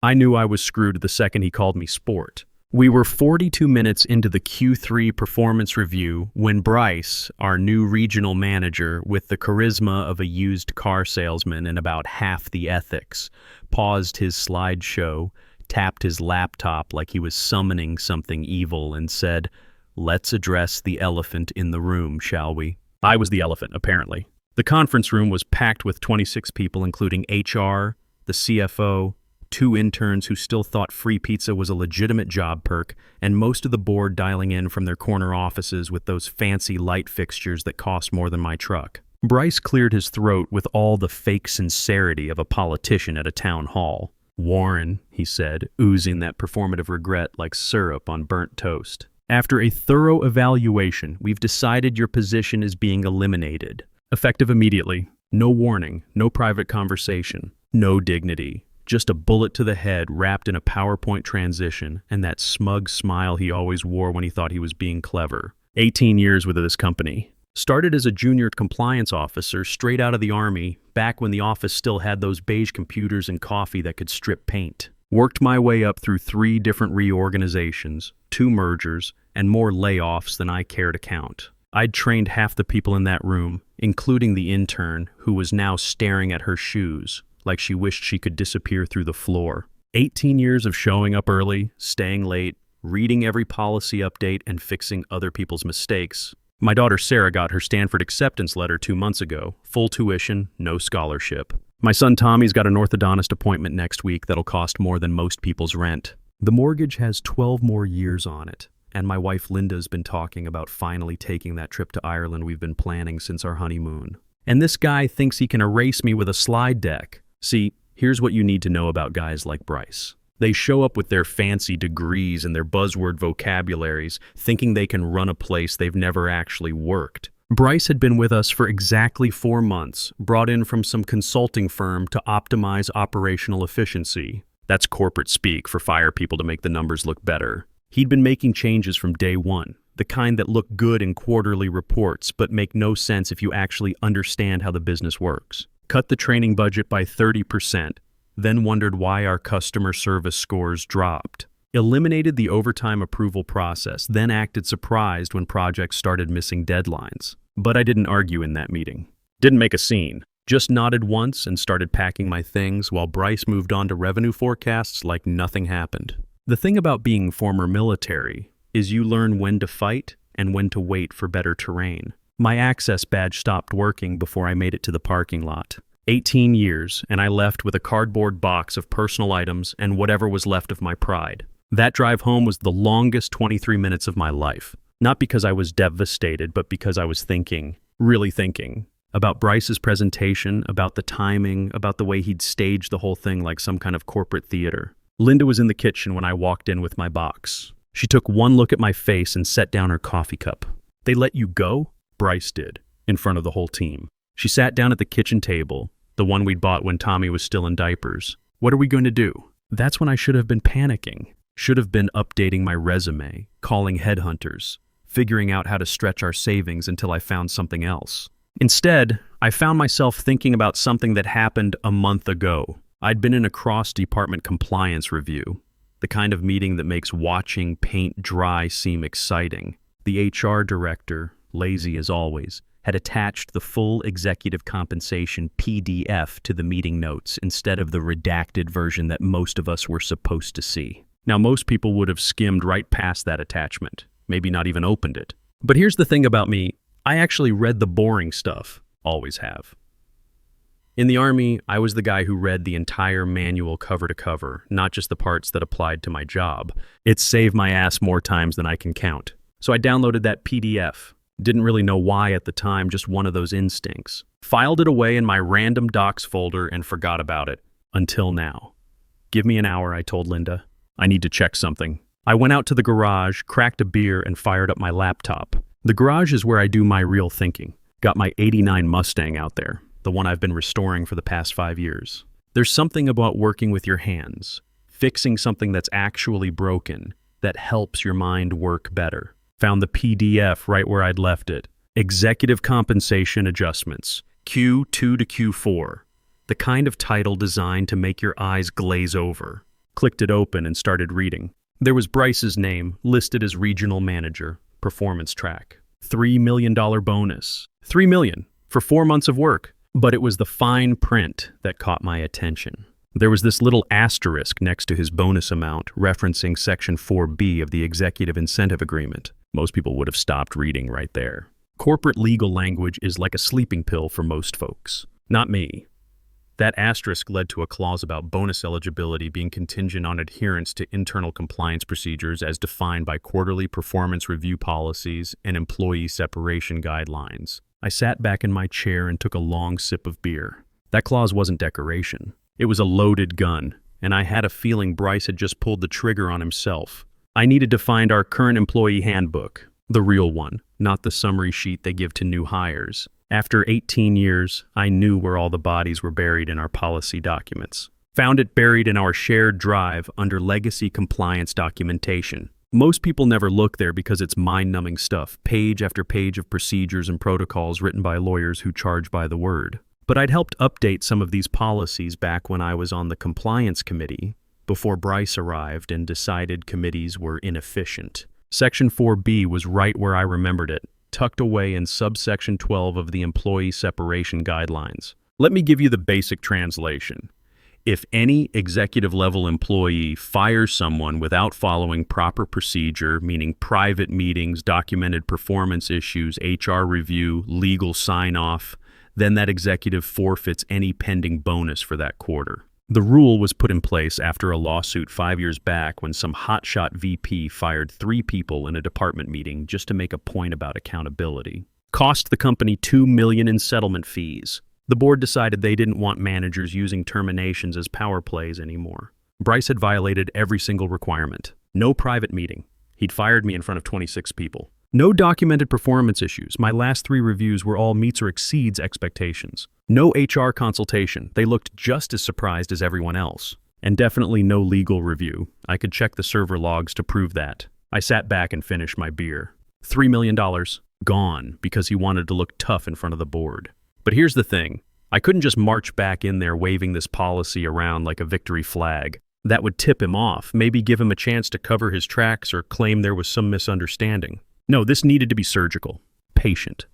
I knew I was screwed the second he called me sport. We were 42 minutes into the Q3 performance review when Bryce, our new regional manager with the charisma of a used car salesman and about half the ethics, paused his slideshow, tapped his laptop like he was summoning something evil, and said, "Let's address the elephant in the room, shall we?" I was the elephant, apparently. The conference room was packed with 26 people, including HR, the CFO, 2 interns who still thought free pizza was a legitimate job perk, and most of the board dialing in from their corner offices with those fancy light fixtures that cost more than my truck. Bryce cleared his throat with all the fake sincerity of a politician at a town hall. "Warren," he said, oozing that performative regret like syrup on burnt toast. "After a thorough evaluation, we've decided your position is being eliminated. Effective immediately. No warning, no private conversation, no dignity. Just a bullet to the head wrapped in a PowerPoint transition and that smug smile he always wore when he thought he was being clever. 18 years with this company. Started as a junior compliance officer straight out of the Army, back when the office still had those beige computers and coffee that could strip paint. Worked my way up through 3 different reorganizations, 2 mergers, and more layoffs than I care to count. I'd trained half the people in that room, including the intern, who was now staring at her shoes, like she wished she could disappear through the floor. 18 years of showing up early, staying late, reading every policy update, and fixing other people's mistakes. My daughter Sarah got her Stanford acceptance letter 2 months ago. Full tuition, no scholarship. My son Tommy's got an orthodontist appointment next week that'll cost more than most people's rent. The mortgage has 12 more years on it, and my wife Linda's been talking about finally taking that trip to Ireland we've been planning since our honeymoon. And this guy thinks he can erase me with a slide deck. See, here's what you need to know about guys like Bryce. They show up with their fancy degrees and their buzzword vocabularies, thinking they can run a place they've never actually worked. Bryce had been with us for exactly 4 months, brought in from some consulting firm to optimize operational efficiency. That's corporate speak for fire people to make the numbers look better. He'd been making changes from day one, the kind that look good in quarterly reports but make no sense if you actually understand how the business works. Cut the training budget by 30%, then wondered why our customer service scores dropped. Eliminated the overtime approval process, then acted surprised when projects started missing deadlines. But I didn't argue in that meeting. Didn't make a scene. Just nodded once and started packing my things while Bryce moved on to revenue forecasts like nothing happened. The thing about being former military is you learn when to fight and when to wait for better terrain. My access badge stopped working before I made it to the parking lot. 18 years, and I left with a cardboard box of personal items and whatever was left of my pride. That drive home was the longest 23 minutes of my life. Not because I was devastated, but because I was thinking, really thinking, about Bryce's presentation, about the timing, about the way he'd staged the whole thing like some kind of corporate theater. Linda was in the kitchen when I walked in with my box. She took one look at my face and set down her coffee cup. "They let you go?" Bryce did, in front of the whole team. She sat down at the kitchen table, the one we'd bought when Tommy was still in diapers. "What are we going to do?" That's when I should have been panicking. Should have been updating my resume, calling headhunters, figuring out how to stretch our savings until I found something else. Instead, I found myself thinking about something that happened a month ago. I'd been in a cross-department compliance review, the kind of meeting that makes watching paint dry seem exciting. The HR director, lazy as always, had attached the full executive compensation PDF to the meeting notes instead of the redacted version that most of us were supposed to see. Now, most people would have skimmed right past that attachment, maybe not even opened it. But here's the thing about me, I actually read the boring stuff, always have. In the Army, I was the guy who read the entire manual cover to cover, not just the parts that applied to my job. It saved my ass more times than I can count. So I downloaded that PDF. Didn't really know why at the time, just one of those instincts. Filed it away in my random docs folder and forgot about it. Until now. "Give me an hour," I told Linda. "I need to check something." I went out to the garage, cracked a beer, and fired up my laptop. The garage is where I do my real thinking. Got my '89 Mustang out there, the one I've been restoring for the past 5 years. There's something about working with your hands, fixing something that's actually broken, that helps your mind work better. Found the PDF right where I'd left it. Executive compensation adjustments, Q2 to Q4. The kind of title designed to make your eyes glaze over. Clicked it open and started reading. There was Bryce's name listed as regional manager, performance track. $3 million bonus. $3 million for 4 months of work. But it was the fine print that caught my attention. There was this little asterisk next to his bonus amount referencing Section 4B of the Executive Incentive Agreement. Most people would have stopped reading right there. Corporate legal language is like a sleeping pill for most folks. Not me. That asterisk led to a clause about bonus eligibility being contingent on adherence to internal compliance procedures as defined by quarterly performance review policies and employee separation guidelines. I sat back in my chair and took a long sip of beer. That clause wasn't decoration. It was a loaded gun, and I had a feeling Bryce had just pulled the trigger on himself. I needed to find our current employee handbook, the real one, not the summary sheet they give to new hires. After 18 years, I knew where all the bodies were buried in our policy documents. Found it buried in our shared drive under legacy compliance documentation. Most people never look there because it's mind-numbing stuff, page after page of procedures and protocols written by lawyers who charge by the word. But I'd helped update some of these policies back when I was on the compliance committee, before Bryce arrived and decided committees were inefficient. Section 4B was right where I remembered it, tucked away in subsection 12 of the Employee Separation Guidelines. Let me give you the basic translation. If any executive-level employee fires someone without following proper procedure, meaning private meetings, documented performance issues, HR review, legal sign-off, then that executive forfeits any pending bonus for that quarter. The rule was put in place after a lawsuit 5 years back when some hotshot VP fired 3 people in a department meeting just to make a point about accountability. Cost the company $2 million in settlement fees. The board decided they didn't want managers using terminations as power plays anymore. Bryce had violated every single requirement. No private meeting. He'd fired me in front of 26 people. No documented performance issues. My last 3 reviews were all meets or exceeds expectations. No HR consultation. They looked just as surprised as everyone else. And definitely no legal review. I could check the server logs to prove that. I sat back and finished my beer. $3 million gone because he wanted to look tough in front of the board. But here's the thing. I couldn't just march back in there waving this policy around like a victory flag. That would tip him off, maybe give him a chance to cover his tracks or claim there was some misunderstanding. No, this needed to be surgical, patient,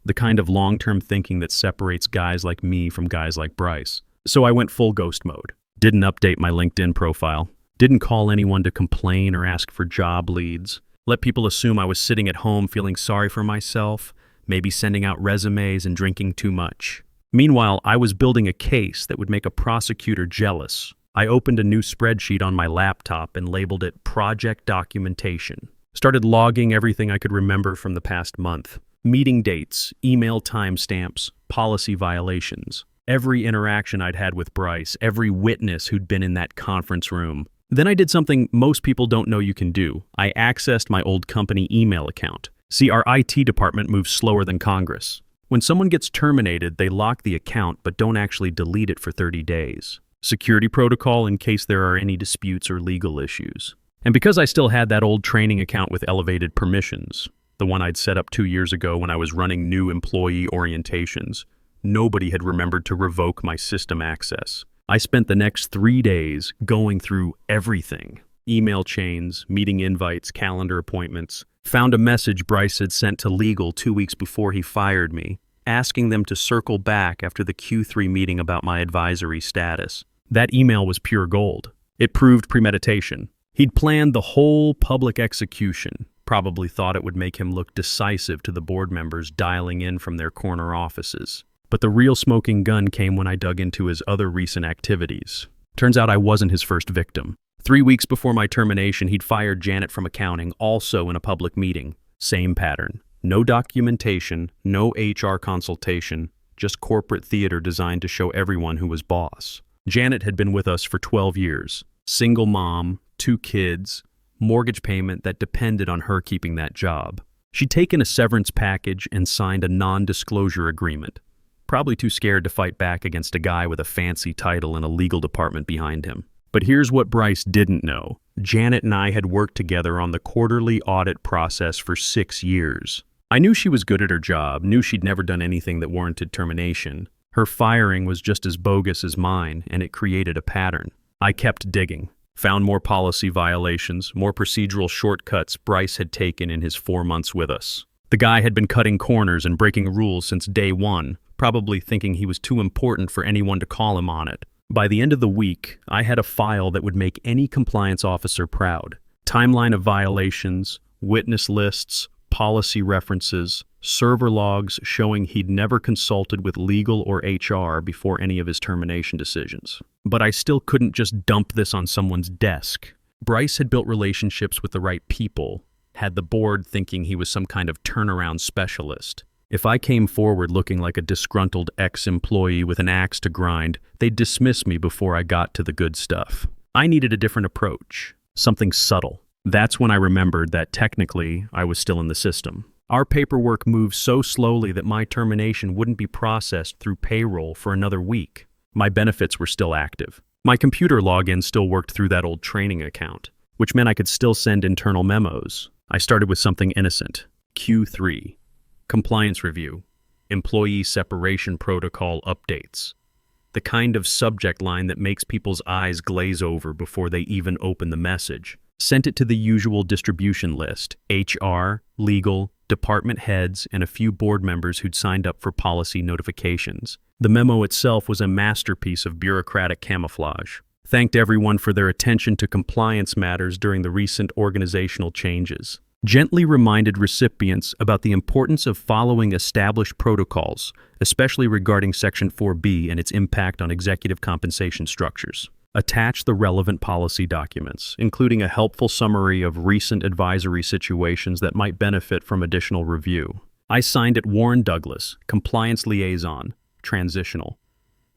the kind of long-term thinking that separates guys like me from guys like Bryce. So I went full ghost mode. Didn't update my LinkedIn profile. Didn't call anyone to complain or ask for job leads. Let people assume I was sitting at home feeling sorry for myself, maybe sending out resumes and drinking too much. Meanwhile, I was building a case that would make a prosecutor jealous. I opened a new spreadsheet on my laptop and labeled it Project Documentation. Started logging everything I could remember from the past month. Meeting dates, email timestamps, policy violations. Every interaction I'd had with Bryce, every witness who'd been in that conference room. Then I did something most people don't know you can do. I accessed my old company email account. See, our IT department moves slower than Congress. When someone gets terminated, they lock the account but don't actually delete it for 30 days. Security protocol in case there are any disputes or legal issues. And because I still had that old training account with elevated permissions, the one I'd set up 2 years ago when I was running new employee orientations, nobody had remembered to revoke my system access. I spent the next 3 days going through everything. Email chains, meeting invites, calendar appointments. Found a message Bryce had sent to legal 2 weeks before he fired me, asking them to circle back after the Q3 meeting about my advisory status. That email was pure gold. It proved premeditation. He'd planned the whole public execution, probably thought it would make him look decisive to the board members dialing in from their corner offices. But the real smoking gun came when I dug into his other recent activities. Turns out I wasn't his first victim. 3 weeks before my termination, he'd fired Janet from accounting, also in a public meeting. Same pattern. No documentation, no HR consultation, just corporate theater designed to show everyone who was boss. Janet had been with us for 12 years. Single mom, 2 kids, mortgage payment that depended on her keeping that job. She'd taken a severance package and signed a non-disclosure agreement. Probably too scared to fight back against a guy with a fancy title and a legal department behind him. But here's what Bryce didn't know. Janet and I had worked together on the quarterly audit process for 6 years. I knew she was good at her job, knew she'd never done anything that warranted termination. Her firing was just as bogus as mine, and it created a pattern. I kept digging. Found more policy violations, more procedural shortcuts Bryce had taken in his 4 months with us. The guy had been cutting corners and breaking rules since day one, probably thinking he was too important for anyone to call him on it. By the end of the week, I had a file that would make any compliance officer proud. Timeline of violations, witness lists, policy references, server logs showing he'd never consulted with legal or HR before any of his termination decisions. But I still couldn't just dump this on someone's desk. Bryce had built relationships with the right people, had the board thinking he was some kind of turnaround specialist. If I came forward looking like a disgruntled ex-employee with an axe to grind, they'd dismiss me before I got to the good stuff. I needed a different approach, something subtle. That's when I remembered that technically I was still in the system. Our paperwork moved so slowly that my termination wouldn't be processed through payroll for another week. My benefits were still active. My computer login still worked through that old training account, which meant I could still send internal memos. I started with something innocent. Q3. Compliance review. Employee separation protocol updates. The kind of subject line that makes people's eyes glaze over before they even open the message. Sent it to the usual distribution list: HR, legal, department heads, and a few board members who'd signed up for policy notifications. The memo itself was a masterpiece of bureaucratic camouflage. Thanked everyone for their attention to compliance matters during the recent organizational changes. Gently reminded recipients about the importance of following established protocols, especially regarding Section 4B and its impact on executive compensation structures. Attach the relevant policy documents, including a helpful summary of recent advisory situations that might benefit from additional review. I signed it Warren Douglas, Compliance Liaison, Transitional.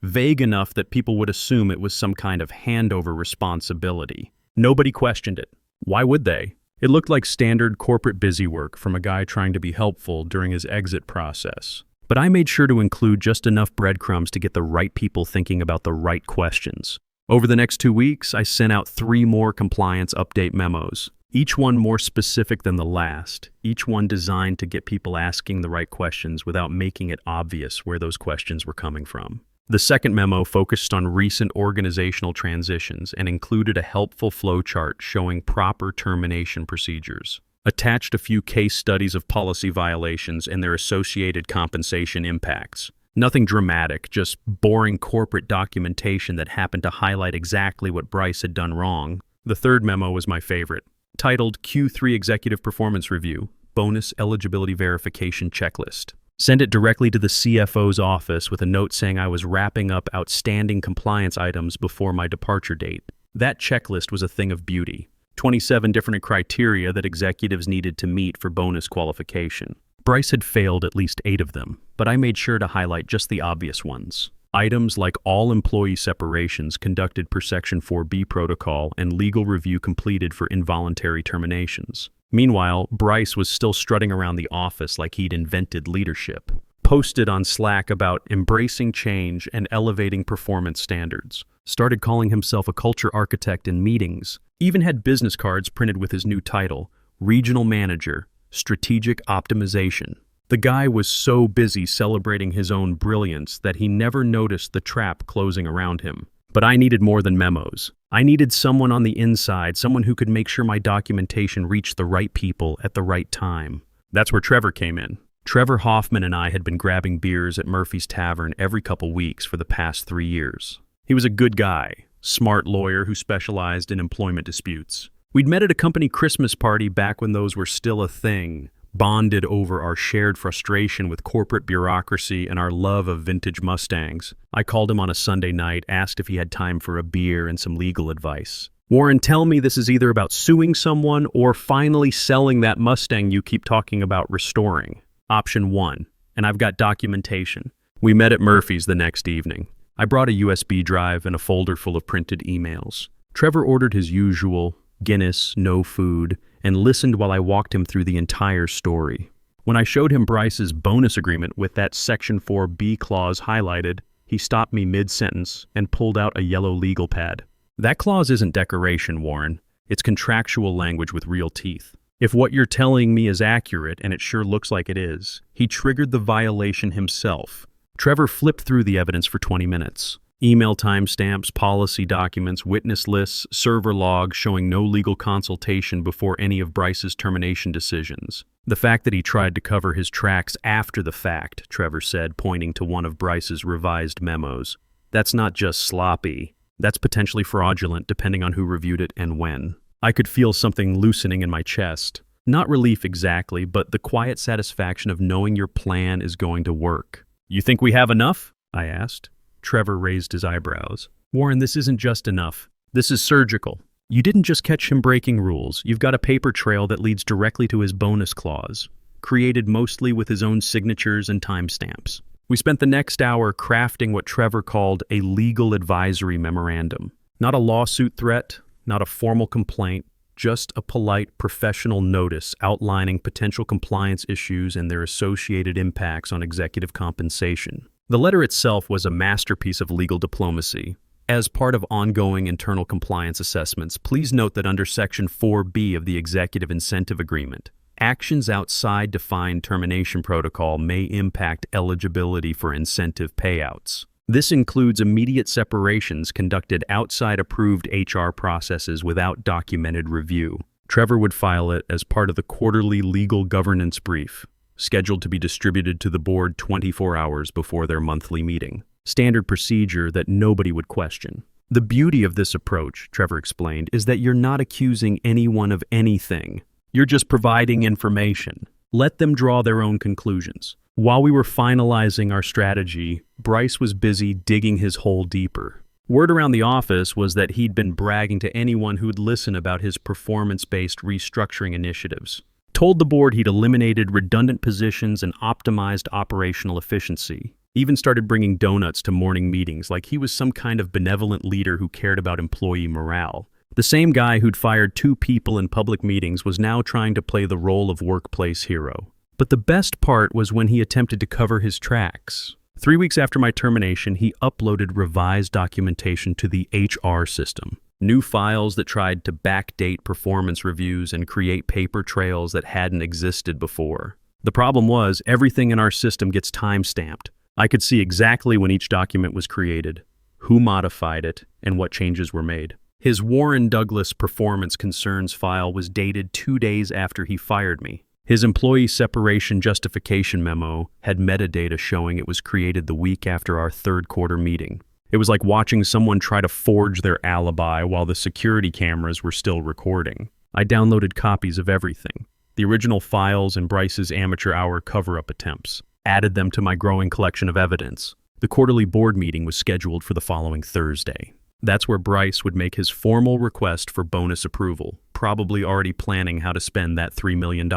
Vague enough that people would assume it was some kind of handover responsibility. Nobody questioned it. Why would they? It looked like standard corporate busywork from a guy trying to be helpful during his exit process. But I made sure to include just enough breadcrumbs to get the right people thinking about the right questions. Over the next 2 weeks, I sent out 3 more compliance update memos, each one more specific than the last, each one designed to get people asking the right questions without making it obvious where those questions were coming from. The second memo focused on recent organizational transitions and included a helpful flowchart showing proper termination procedures. Attached a few case studies of policy violations and their associated compensation impacts. Nothing dramatic, just boring corporate documentation that happened to highlight exactly what Bryce had done wrong. The third memo was my favorite, titled Q3 Executive Performance Review, Bonus Eligibility Verification Checklist. Send it directly to the CFO's office with a note saying I was wrapping up outstanding compliance items before my departure date. That checklist was a thing of beauty. 27 different criteria that executives needed to meet for bonus qualification. Bryce had failed at least 8 of them, but I made sure to highlight just the obvious ones. Items like all employee separations conducted per Section 4B protocol and legal review completed for involuntary terminations. Meanwhile, Bryce was still strutting around the office like he'd invented leadership. Posted on Slack about embracing change and elevating performance standards. Started calling himself a culture architect in meetings. Even had business cards printed with his new title, Regional Manager, Strategic Optimization. The guy was so busy celebrating his own brilliance that he never noticed the trap closing around him. But I needed more than memos. I needed someone on the inside, someone who could make sure my documentation reached the right people at the right time. That's where Trevor came in. Trevor Hoffman and I had been grabbing beers at Murphy's Tavern every couple weeks for the past 3 years. He was a good guy, smart lawyer who specialized in employment disputes. We'd met at a company Christmas party back when those were still a thing, bonded over our shared frustration with corporate bureaucracy and our love of vintage Mustangs. I called him on a Sunday night, asked if he had time for a beer and some legal advice. Warren, tell me this is either about suing someone or finally selling that Mustang you keep talking about restoring. Option 1, and I've got documentation. We met at Murphy's the next evening. I brought a USB drive and a folder full of printed emails. Trevor ordered his usual Guinness, no food, and listened while I walked him through the entire story. When I showed him Bryce's bonus agreement with that Section 4B clause highlighted, he stopped me mid-sentence and pulled out a yellow legal pad. That clause isn't decoration, Warren. It's contractual language with real teeth. If what you're telling me is accurate, and it sure looks like it is, he triggered the violation himself. Trevor flipped through the evidence for 20 minutes. Email timestamps, policy documents, witness lists, server logs showing no legal consultation before any of Bryce's termination decisions. The fact that he tried to cover his tracks after the fact, Trevor said, pointing to one of Bryce's revised memos. That's not just sloppy. That's potentially fraudulent, depending on who reviewed it and when. I could feel something loosening in my chest. Not relief exactly, but the quiet satisfaction of knowing your plan is going to work. You think we have enough? I asked. Trevor raised his eyebrows. Warren, this isn't just enough. This is surgical. You didn't just catch him breaking rules. You've got a paper trail that leads directly to his bonus clause, created mostly with his own signatures and timestamps. We spent the next hour crafting what Trevor called a legal advisory memorandum. Not a lawsuit threat, not a formal complaint, just a polite professional notice outlining potential compliance issues and their associated impacts on executive compensation. The letter itself was a masterpiece of legal diplomacy. As part of ongoing internal compliance assessments, please note that under Section 4B of the Executive Incentive Agreement, actions outside defined termination protocol may impact eligibility for incentive payouts. This includes immediate separations conducted outside approved HR processes without documented review. Trevor would file it as part of the quarterly legal governance brief, scheduled to be distributed to the board 24 hours before their monthly meeting. Standard procedure that nobody would question. The beauty of this approach, Trevor explained, is that you're not accusing anyone of anything. You're just providing information. Let them draw their own conclusions. While we were finalizing our strategy, Bryce was busy digging his hole deeper. Word around the office was that he'd been bragging to anyone who'd listen about his performance-based restructuring initiatives. Told the board he'd eliminated redundant positions and optimized operational efficiency. Even started bringing donuts to morning meetings like he was some kind of benevolent leader who cared about employee morale. The same guy who'd fired 2 people in public meetings was now trying to play the role of workplace hero. But the best part was when he attempted to cover his tracks. 3 weeks after my termination, he uploaded revised documentation to the HR system. New files that tried to backdate performance reviews and create paper trails that hadn't existed before. The problem was, everything in our system gets time-stamped. I could see exactly when each document was created, who modified it, and what changes were made. His Warren Douglas performance concerns file was dated 2 days after he fired me. His employee separation justification memo had metadata showing it was created the week after our third quarter meeting. It was like watching someone try to forge their alibi while the security cameras were still recording. I downloaded copies of everything. The original files and Bryce's amateur hour cover-up attempts. Added them to my growing collection of evidence. The quarterly board meeting was scheduled for the following Thursday. That's where Bryce would make his formal request for bonus approval, probably already planning how to spend that $3 million.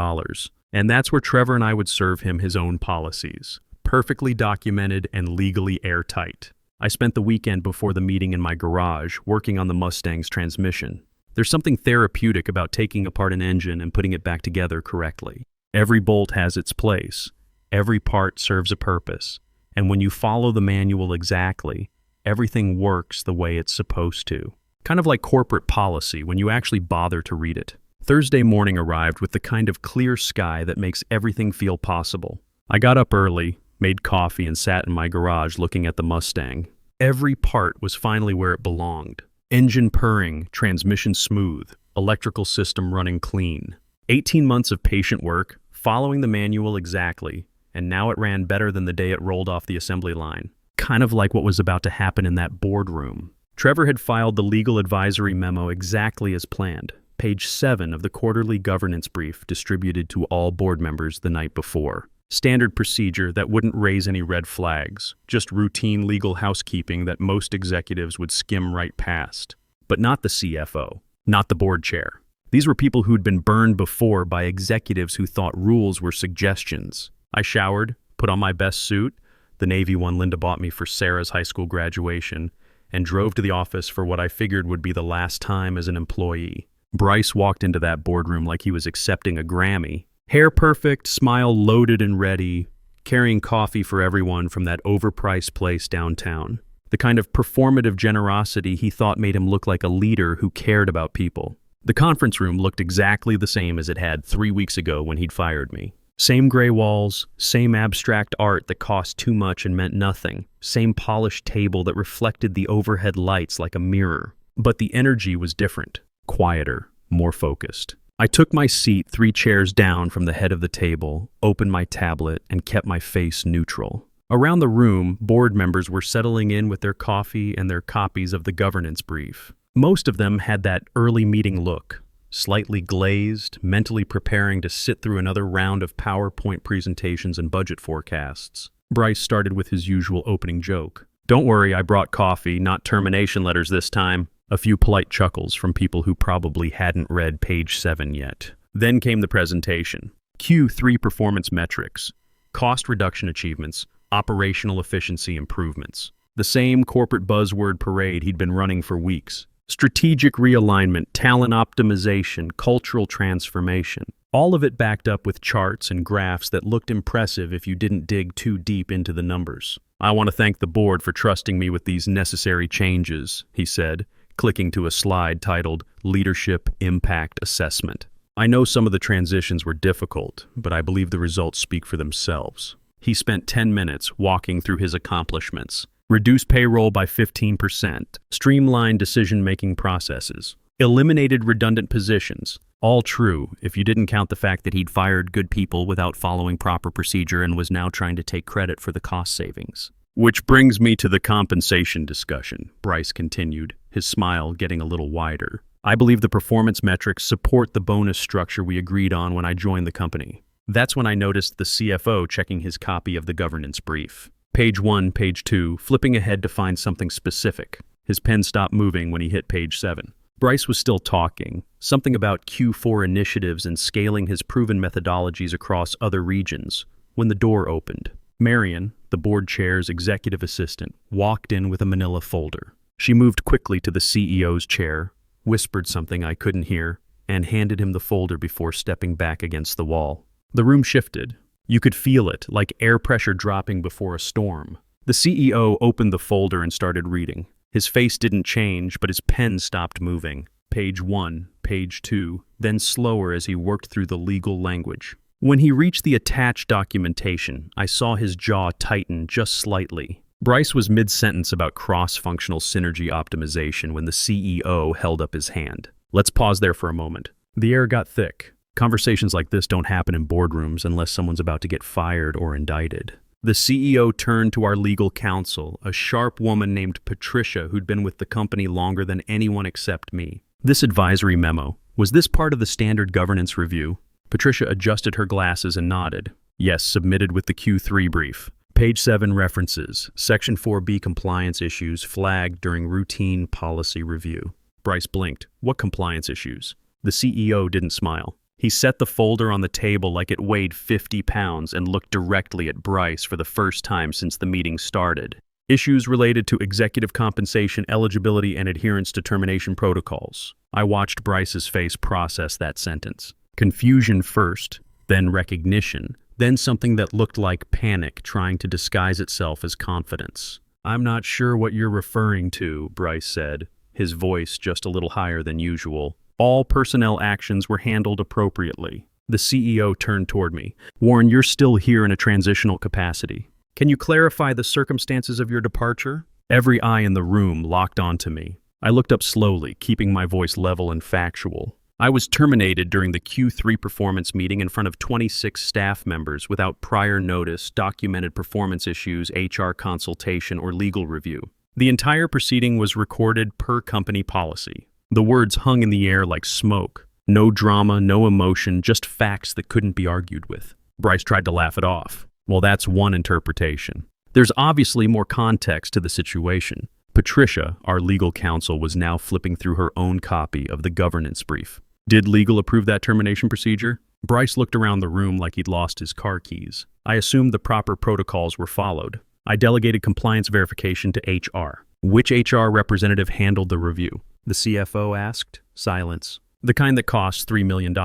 And that's where Trevor and I would serve him his own policies, perfectly documented and legally airtight. I spent the weekend before the meeting in my garage, working on the Mustang's transmission. There's something therapeutic about taking apart an engine and putting it back together correctly. Every bolt has its place. Every part serves a purpose. And when you follow the manual exactly, everything works the way it's supposed to. Kind of like corporate policy when you actually bother to read it. Thursday morning arrived with the kind of clear sky that makes everything feel possible. I got up early, made coffee, and sat in my garage looking at the Mustang. Every part was finally where it belonged. Engine purring, transmission smooth, electrical system running clean. 18 months of patient work, following the manual exactly, and now it ran better than the day it rolled off the assembly line. Kind of like what was about to happen in that boardroom. Trevor had filed the legal advisory memo exactly as planned, page 7 of the quarterly governance brief distributed to all board members the night before. Standard procedure that wouldn't raise any red flags, just routine legal housekeeping that most executives would skim right past. But not the CFO, not the board chair. These were people who'd been burned before by executives who thought rules were suggestions. I showered, put on my best suit, the navy one Linda bought me for Sarah's high school graduation, and drove to the office for what I figured would be the last time as an employee. Bryce walked into that boardroom like he was accepting a Grammy. Hair perfect, smile loaded and ready, carrying coffee for everyone from that overpriced place downtown. The kind of performative generosity he thought made him look like a leader who cared about people. The conference room looked exactly the same as it had 3 weeks ago when he'd fired me. Same gray walls, same abstract art that cost too much and meant nothing, same polished table that reflected the overhead lights like a mirror. But the energy was different, quieter, more focused. I took my seat 3 chairs down from the head of the table, opened my tablet, and kept my face neutral. Around the room, board members were settling in with their coffee and their copies of the governance brief. Most of them had that early meeting look, slightly glazed, mentally preparing to sit through another round of PowerPoint presentations and budget forecasts. Bryce started with his usual opening joke. "Don't worry, I brought coffee, not termination letters this time." A few polite chuckles from people who probably hadn't read page 7 yet. Then came the presentation. Q3 performance metrics, cost reduction achievements, operational efficiency improvements. The same corporate buzzword parade he'd been running for weeks. Strategic realignment, talent optimization, cultural transformation. All of it backed up with charts and graphs that looked impressive if you didn't dig too deep into the numbers. "I want to thank the board for trusting me with these necessary changes," he said, clicking to a slide titled Leadership Impact Assessment. "I know some of the transitions were difficult, but I believe the results speak for themselves." He spent 10 minutes walking through his accomplishments. Reduced payroll by 15%, streamlined decision-making processes, eliminated redundant positions. All true, if you didn't count the fact that he'd fired good people without following proper procedure and was now trying to take credit for the cost savings. "Which brings me to the compensation discussion," Bryce continued, his smile getting a little wider. "I believe the performance metrics support the bonus structure we agreed on when I joined the company." That's when I noticed the CFO checking his copy of the governance brief. Page 1, page 2, flipping ahead to find something specific. His pen stopped moving when he hit page 7. Bryce was still talking, something about Q4 initiatives and scaling his proven methodologies across other regions, when the door opened. Marion, the board chair's executive assistant, walked in with a manila folder. She moved quickly to the CEO's chair, whispered something I couldn't hear, and handed him the folder before stepping back against the wall. The room shifted. You could feel it, like air pressure dropping before a storm. The CEO opened the folder and started reading. His face didn't change, but his pen stopped moving. Page 1, page 2, then slower as he worked through the legal language. When he reached the attached documentation, I saw his jaw tighten just slightly. Bryce was mid-sentence about cross-functional synergy optimization when the CEO held up his hand. Let's pause there for a moment. The air got thick. Conversations like this don't happen in boardrooms unless someone's about to get fired or indicted. The CEO turned to our legal counsel, a sharp woman named Patricia who'd been with the company longer than anyone except me. "This advisory memo, was this part of the standard governance review?" Patricia adjusted her glasses and nodded. "Yes, submitted with the Q3 brief. Page 7 references, Section 4B compliance issues flagged during routine policy review." Bryce blinked. "What compliance issues?" The CEO didn't smile. He set the folder on the table like it weighed 50 pounds and looked directly at Bryce for the first time since the meeting started. "Issues related to executive compensation eligibility and adherence to termination protocols." I watched Bryce's face process that sentence. Confusion first, then recognition, then something that looked like panic trying to disguise itself as confidence. "I'm not sure what you're referring to," Bryce said, his voice just a little higher than usual. "All personnel actions were handled appropriately." The CEO turned toward me. "Warren, you're still here in a transitional capacity. Can you clarify the circumstances of your departure?" Every eye in the room locked onto me. I looked up slowly, keeping my voice level and factual. "I was terminated during the Q3 performance meeting in front of 26 staff members without prior notice, documented performance issues, HR consultation, or legal review. The entire proceeding was recorded per company policy." The words hung in the air like smoke. No drama, no emotion, just facts that couldn't be argued with. Bryce tried to laugh it off. "Well, that's one interpretation. There's obviously more context to the situation." Patricia, our legal counsel, was now flipping through her own copy of the governance brief. "Did legal approve that termination procedure?" Bryce looked around the room like he'd lost his car keys. "I assumed the proper protocols were followed. I delegated compliance verification to HR." "Which HR representative handled the review?" the CFO asked. Silence. "The kind that costs $3 million.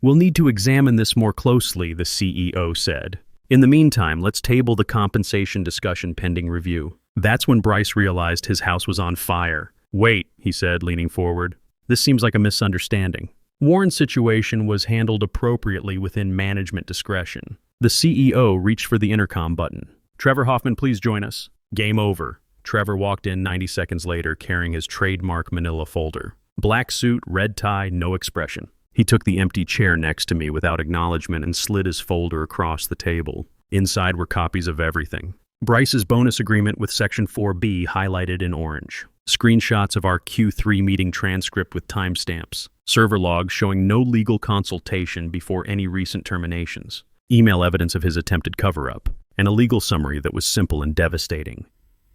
"We'll need to examine this more closely," the CEO said. "In the meantime, let's table the compensation discussion pending review." That's when Bryce realized his house was on fire. "Wait," he said, leaning forward. "This seems like a misunderstanding. Warren's situation was handled appropriately within management discretion. The CEO reached for the intercom button. "Trevor Hoffman, please join us." Game over. Trevor walked in 90 seconds later carrying his trademark manila folder. Black suit, red tie, no expression. He took the empty chair next to me without acknowledgement and slid his folder across the table. Inside were copies of everything. Bryce's bonus agreement with Section 4B highlighted in orange. Screenshots of our Q3 meeting transcript with timestamps. Server logs showing no legal consultation before any recent terminations. Email evidence of his attempted cover-up. And a legal summary that was simple and devastating.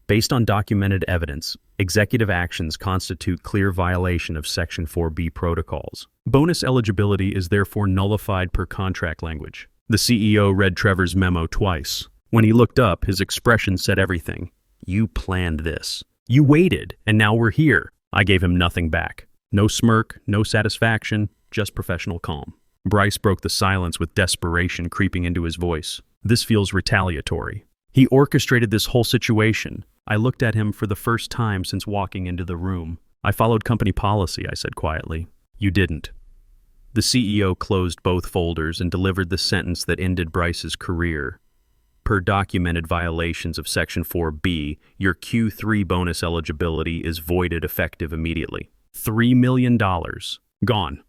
Based on documented evidence, executive actions constitute clear violation of Section 4B protocols. Bonus eligibility is therefore nullified per contract language. The CEO read Trevor's memo twice. When he looked up, his expression said everything. "You planned this. You waited, and now we're here." I gave him nothing back. No smirk, no satisfaction, just professional calm. Bryce broke the silence with desperation creeping into his voice. "This feels retaliatory. He orchestrated this whole situation." I looked at him for the first time since walking into the room. "I followed company policy," I said quietly. "You didn't." The CEO closed both folders and delivered the sentence that ended Bryce's career. "Per documented violations of Section 4B, your Q3 bonus eligibility is voided effective immediately. $3 million. Gone."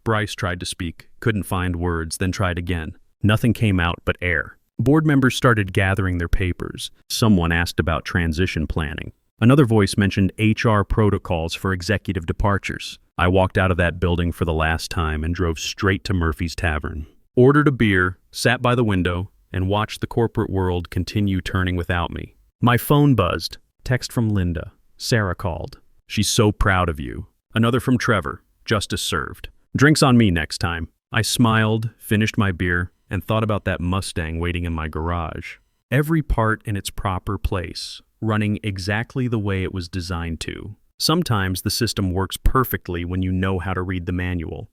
Bryce tried to speak, couldn't find words, then tried again. Nothing came out but air. Board members started gathering their papers. Someone asked about transition planning. Another voice mentioned HR protocols for executive departures. I walked out of that building for the last time and drove straight to Murphy's Tavern. Ordered a beer, sat by the window, and watched the corporate world continue turning without me. My phone buzzed. Text from Linda. Sarah called. "She's so proud of you." Another from Trevor. "Justice served. Drinks on me next time." I smiled, finished my beer, and thought about that Mustang waiting in my garage. Every part in its proper place, running exactly the way it was designed to. Sometimes the system works perfectly when you know how to read the manual.